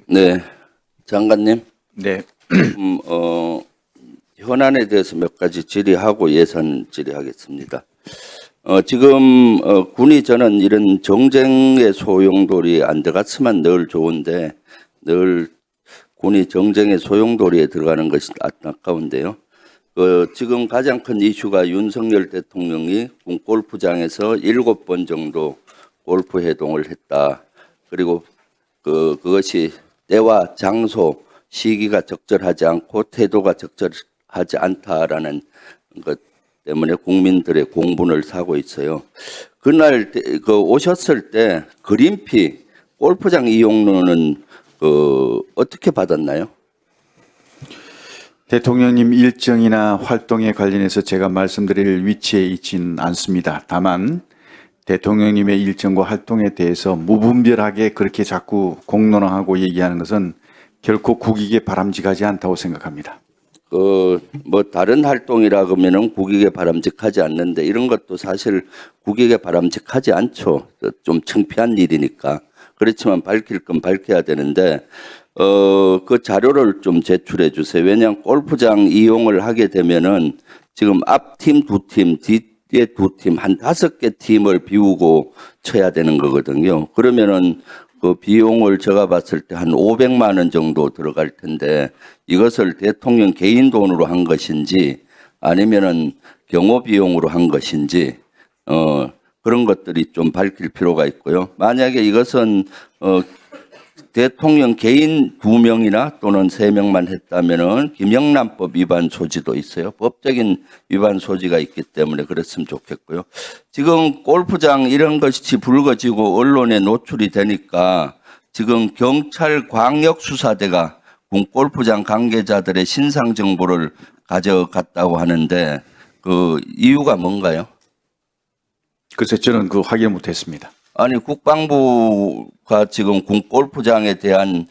네, 장관님, 네, 현안에 대해서 몇 가지 질의하고 예산 질의하겠습니다. 지금 군이 저는 이런 정쟁의 소용돌이 안 들어갔으면 늘 좋은데 늘 군이 정쟁의 소용돌이에 들어가는 것이 안타까운데요. 지금 가장 큰 이슈가 윤석열 대통령이 군 골프장에서 7번 정도 골프 회동을 했다. 그리고 그것이 때와 장소, 시기가 적절하지 않고 태도가 적절하지 않다라는 것 때문에 국민들의 공분을 사고 있어요. 그날 오셨을 때 그린피 골프장 이용료는 어떻게 받았나요? 대통령님 일정이나 활동에 관련해서 제가 말씀드릴 위치에 있지는 않습니다. 다만 대통령님의 일정과 활동에 대해서 무분별하게 그렇게 자꾸 공론화하고 얘기하는 것은 결코 국익에 바람직하지 않다고 생각합니다. 다른 활동이라 그러면은 국익에 바람직하지 않는데 이런 것도 사실 국익에 바람직하지 않죠. 좀 창피한 일이니까. 그렇지만 밝힐 건 밝혀야 되는데, 그 자료를 좀 제출해 주세요. 왜냐하면 골프장 이용을 하게 되면은 지금 앞팀 2팀, 뒤에 2팀, 한 5개 팀을 비우고 쳐야 되는 거거든요. 그러면은 그 비용을 제가 봤을 때 한 500만 원 정도 들어갈 텐데 이것을 대통령 개인 돈으로 한 것인지 아니면은 경호 비용으로 한 것인지 그런 것들이 좀 밝힐 필요가 있고요. 만약에 이것은 대통령 개인 2명이나 또는 3명만 했다면은 김영란법 위반 소지도 있어요. 법적인 위반 소지가 있기 때문에 그랬으면 좋겠고요. 지금 골프장 이런 것이 불거지고 언론에 노출이 되니까 지금 경찰 광역수사대가 군 골프장 관계자들의 신상 정보를 가져갔다고 하는데 그 이유가 뭔가요? 그래서 저는 그 확인 못했습니다. 아니 국방부가 지금 군 골프장에 대한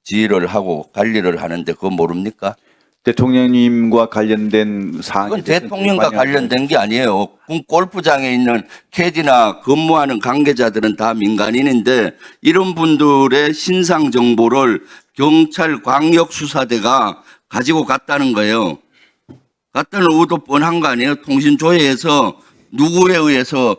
지휘를 하고 관리를 하는데 그거 모릅니까? 대통령님과 관련된 사항이 그건 대통령과 관련된 게 아니에요. 군 골프장에 있는 캐디나 근무하는 관계자들은 다 민간인인데 이런 분들의 신상 정보를 경찰 광역수사대가 가지고 갔다는 거예요. 갔다는 의도 뻔한 거 아니에요? 통신조회에서 누구에 의해서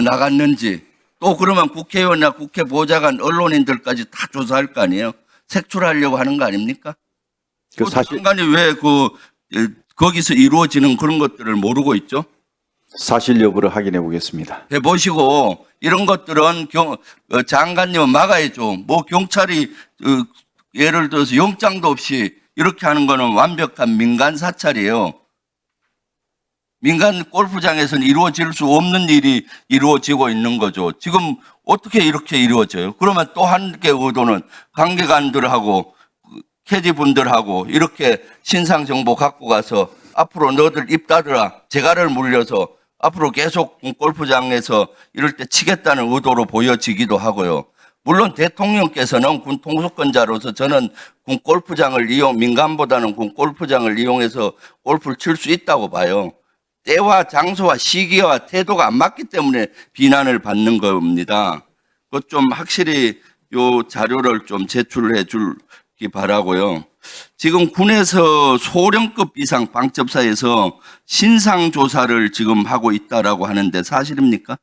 나갔는지 또 그러면 국회의원이나 국회 보좌관 언론인들까지 다 조사할 거 아니에요? 색출하려고 하는 거 아닙니까? 그 사실 장관이 왜 거기서 이루어지는 그런 것들을 모르고 있죠? 사실 여부를 확인해 보겠습니다. 해보시고 이런 것들은 장관님은 막아야죠. 뭐 경찰이 예를 들어서 영장도 없이 이렇게 하는 거는 완벽한 민간 사찰이에요. 민간 골프장에서는 이루어질 수 없는 일이 이루어지고 있는 거죠. 지금 어떻게 이렇게 이루어져요? 그러면 또 한 개 의도는 관계관들하고 캐디분들하고 이렇게 신상 정보 갖고 가서 앞으로 너들 입 닫으라. 재갈을 물려서 앞으로 계속 골프장에서 이럴 때 치겠다는 의도로 보여지기도 하고요. 물론 대통령께서는 군 통수권자로서 저는 군 골프장을 민간보다는 군 골프장을 이용해서 골프를 칠 수 있다고 봐요. 때와 장소와 시기와 태도가 안 맞기 때문에 비난을 받는 겁니다. 그것 좀 확실히 요 자료를 좀 제출해 주기 바라고요. 지금 군에서 소령급 이상 방첩사에서 신상 조사를 지금 하고 있다라고 하는데 사실입니까?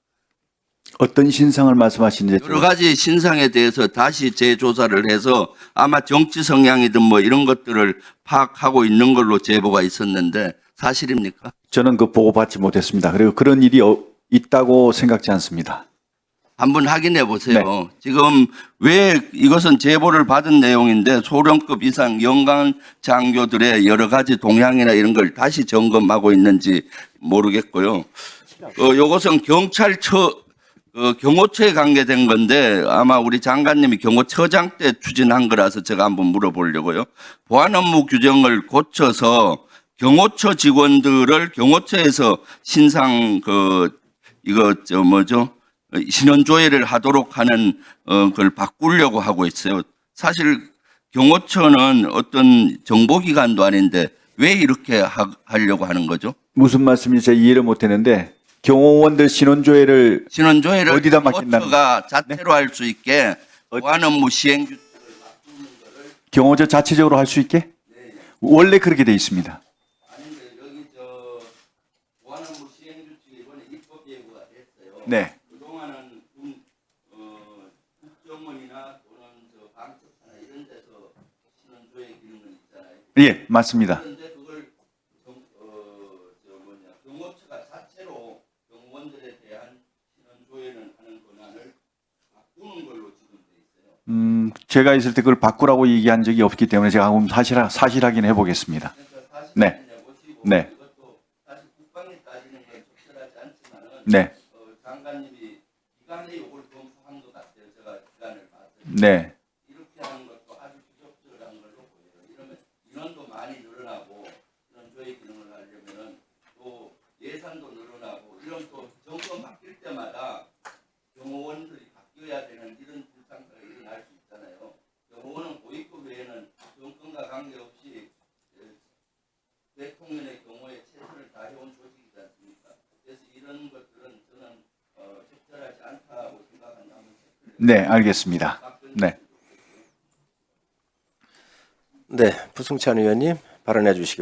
어떤 신상을 말씀하시는지 여러 가지 신상에 대해서 다시 재조사를 해서 아마 정치 성향이든 뭐 이런 것들을 파악하고 있는 걸로 제보가 있었는데 사실입니까? 저는 그 보고받지 못했습니다. 그리고 그런 일이 있다고 생각지 않습니다. 한번 확인해 보세요. 네. 지금 왜 이것은 제보를 받은 내용인데 소령급 이상 영관 장교들의 여러 가지 동향이나 이런 걸 다시 점검하고 있는지 모르겠고요. 이것은 경호처에 관계된 건데 아마 우리 장관님이 경호처장 때 추진한 거라서 제가 한번 물어보려고요. 보안 업무 규정을 고쳐서 경호처 직원들을 경호처에서 신상 신원조회를 하도록 하는 걸 바꾸려고 하고 있어요. 사실 경호처는 어떤 정보기관도 아닌데 왜 이렇게 하려고 하는 거죠? 무슨 말씀인지 제가 이해를 못했는데 경호원들 신원조회를 어디다 맡긴다는 경호처가 자체로 할 수 있게 보안 업무 시행 규칙을 경호처 자체적으로 할 수 있게? 원래 그렇게 돼 있습니다. 아닌데 여기 저 보안 업무 시행 규칙이 이번에 입법 예고가 됐어요. 네. 그동안은 국정원이나 또는 저 방첩사나 이런 데서 신원 조회 기능은 있잖아요. 예, 맞습니다. 그런데 그걸 경호처가 자체로 경호원들에 대한 신원 조회는 하는 권한을 바꾸는 걸로 지금 돼 있어요. 제가 있을 때 그걸 바꾸라고 얘기한 적이 없기 때문에 제가 한번 사실 확인해 보겠습니다. 그러니까 사실 네. 보시고 네. 이것도 사실 국방에 따지는 건 적절하지 않지만은 네. 장관님이 기간에 이걸 검토한 것 같아요. 제가 기간을 봤을 때. 네. 이렇게 하는 것도 아주 부적절한 걸로 보여요. 이러면 인원도 많이 늘어나고 이런 조회 기능을 하려면은 또 예산도 늘어나고 이런 또 정권 바뀔 때마다 경호원들이 바뀌어야 되는 이런 불상사가 일어날 수 있잖아요. 경호원은 고위급 외에는 정권과 관계없이 대통령의 경우에 최선을 다해온 조직이지 않습니까? 그래서 이런 것들은 저는 적절하지 않다고 생각한다면 네, 알겠습니다. 네. 네, 부승찬 의원님 발언해 주시기